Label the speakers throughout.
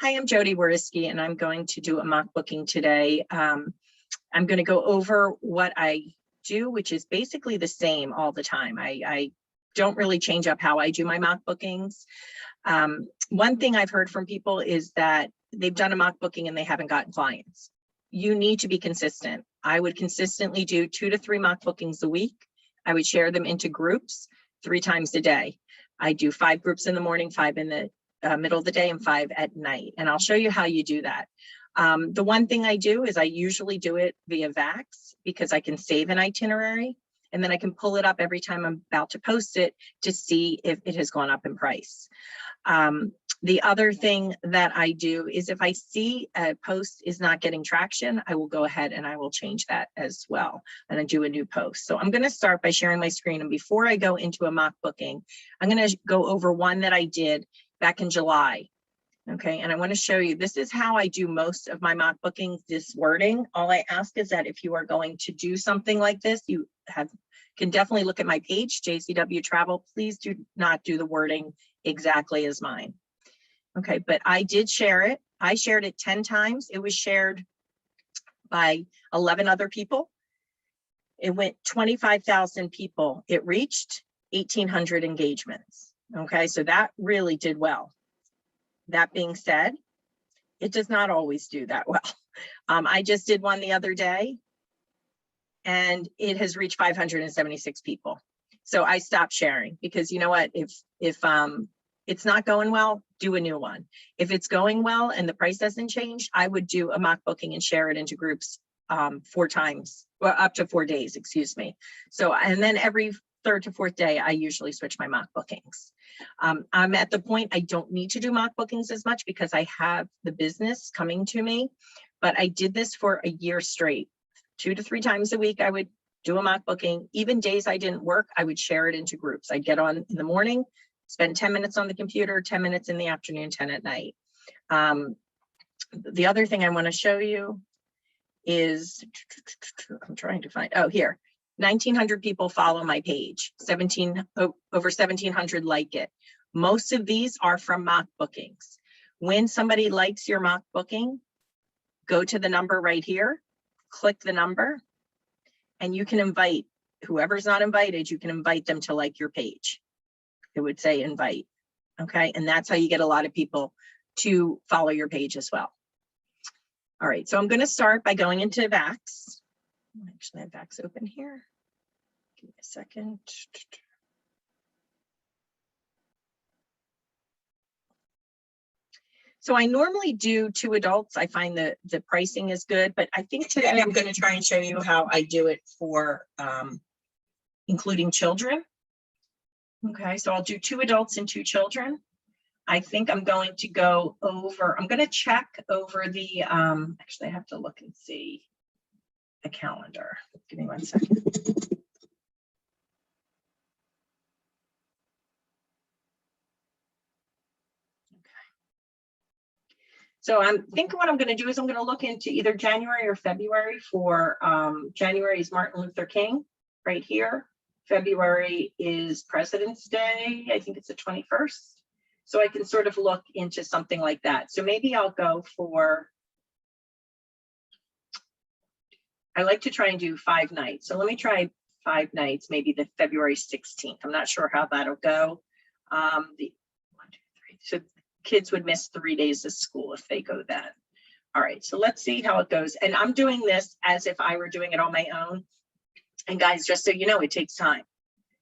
Speaker 1: Hi, I'm Jody Wariski, and I'm going to do a mock booking today. I'm going to go over what I do, which is basically the same all the time. I don't really change up how I do my mock bookings. One thing I've heard from people is that they've done a mock booking and they haven't gotten clients. You need to be consistent. I would consistently do 2 to 3 mock bookings a week. I would share them into groups 3 times a day. I do 5 groups in the morning, 5 in the middle of the day, and 5 at night. And I'll show you how you do that. The one thing I do is I usually do it via Vax because I can save an itinerary and then I can pull it up every time I'm about to post it to see if it has gone up in price. The other thing that I do is if I see a post is not getting traction, I will go ahead and I will change that as well. And I do a new post. So I'm going to start by sharing my screen. And before I go into a mock booking, I'm going to go over one that I did back in July. Okay, and I want to show you, this is how I do most of my mock bookings, this wording. All I ask is that if you are going to do something like this, you can definitely look at my page, JCW Travel. Please do not do the wording exactly as mine. Okay, but I did share it. I shared it 10 times. It was shared by 11 other people. It went 25,000 people. It reached 1,800 engagements. Okay, so that really did well. That being said, it does not always do that well. I just did one the other day and it has reached 576 people. So I stopped sharing because you know what, if it's not going well, do a new one. If it's going well and the price doesn't change, I would do a mock booking and share it into groups 4 times, or up to 4 days, excuse me. So, and then every 3rd to 4th day, I usually switch my mock bookings. I'm at the point I don't need to do mock bookings as much because I have the business coming to me, but I did this for a year straight. 2 to 3 times a week, I would do a mock booking. Even days I didn't work, I would share it into groups. I'd get on in the morning, spend 10 minutes on the computer, 10 minutes in the afternoon, 10 at night. The other thing I want to show you is, I'm trying to find, oh, here. 1,900 people follow my page, over 1,700 like it. Most of these are from mock bookings. When somebody likes your mock booking, go to the number right here, click the number, and you can invite whoever's not invited, you can invite them to like your page. It would say invite, okay? And that's how you get a lot of people to follow your page as well. All right, so I'm gonna start by going into Vax. Actually, I have Vax open here. Give me a second. So I normally do 2 adults. I find that the pricing is good, but I think today I'm going to try and show you how I do it for including children. Okay, so I'll do 2 adults and 2 children. I think I'm going to go over, I'm going to check over the, actually I have to look and see the calendar. Give me 1 second. So I'm thinking what I'm going to do is I'm going to look into either January or February for January is Martin Luther King right here. February is President's Day. I think it's the 21st. So I can sort of look into something like that. So maybe I'll go for, I like to try and do 5 nights. So let me try 5 nights, maybe the February 16th. I'm not sure how that'll go. 1, 2, 3. So kids would miss 3 days of school if they go then. All right, so let's see how it goes. And I'm doing this as if I were doing it on my own. And guys, just so you know, it takes time.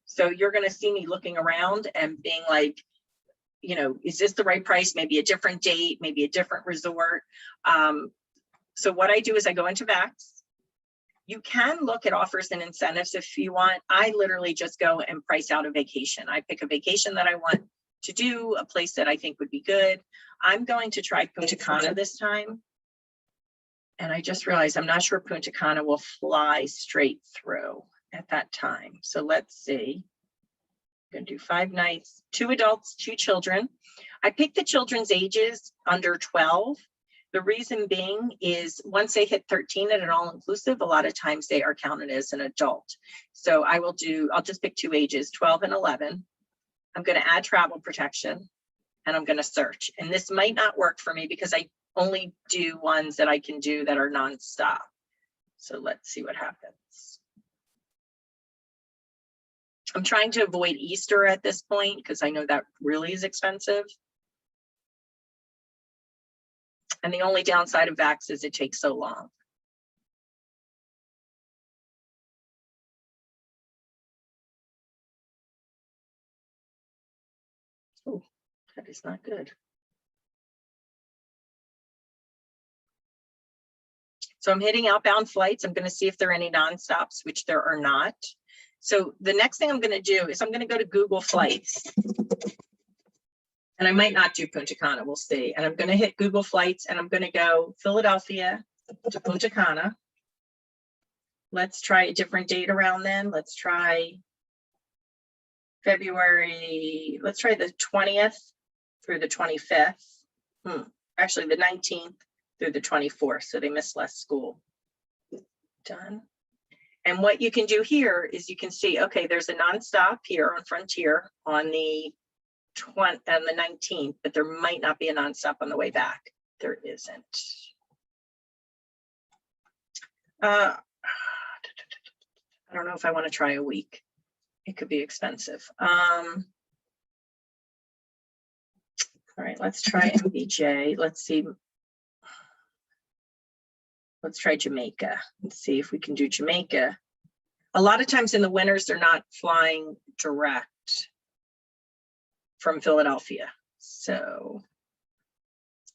Speaker 1: So you're gonna see me looking around and being like, you know, is this the right price? Maybe a different date, maybe a different resort. So what I do is I go into Vax. You can look at offers and incentives if you want. I literally just go and price out a vacation. I pick a vacation that I want to do, a place that I think would be good. I'm going to try Punta Cana this time. And I just realized I'm not sure Punta Cana will fly straight through at that time. So let's see. I'm gonna do 5 nights, 2 adults, 2 children. I picked the children's ages under 12. The reason being is once they hit 13 at an all-inclusive, a lot of times they are counted as an adult. So I'll just pick 2 ages, 12 and 11. I'm going to add travel protection. and I'm going to search. And this might not work for me because I only do ones that I can do that are nonstop. So let's see what happens. I'm trying to avoid Easter at this point because I know that really is expensive. And the only downside of Vax is it takes so long. Oh, that is not good. So I'm hitting outbound flights. I'm going to see if there are any nonstops, which there are not. So the next thing I'm going to do is I'm going to go to Google Flights. And I might not do Punta Cana, we'll see. And I'm going to hit Google Flights and I'm going to go Philadelphia to Punta Cana. Let's try a different date around then. Let's try February. Let's try the 20th through the 25th. Actually, the 19th through the 24th. So they missed less school. Done. And what you can do here is you can see, okay, there's a nonstop here on Frontier on the 19th, but there might not be a nonstop on the way back. There isn't. I don't know if I want to try a week. It could be expensive. All right, let's try MBJ. Let's see. Let's try Jamaica. Let's see if we can do Jamaica. A lot of times in the winters, they're not flying direct from Philadelphia. So,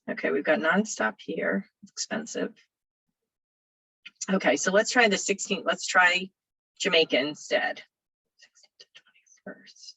Speaker 1: okay, we've got nonstop here, expensive. Okay, so let's try the 16th. Let's try Jamaica instead. 16th to 21st.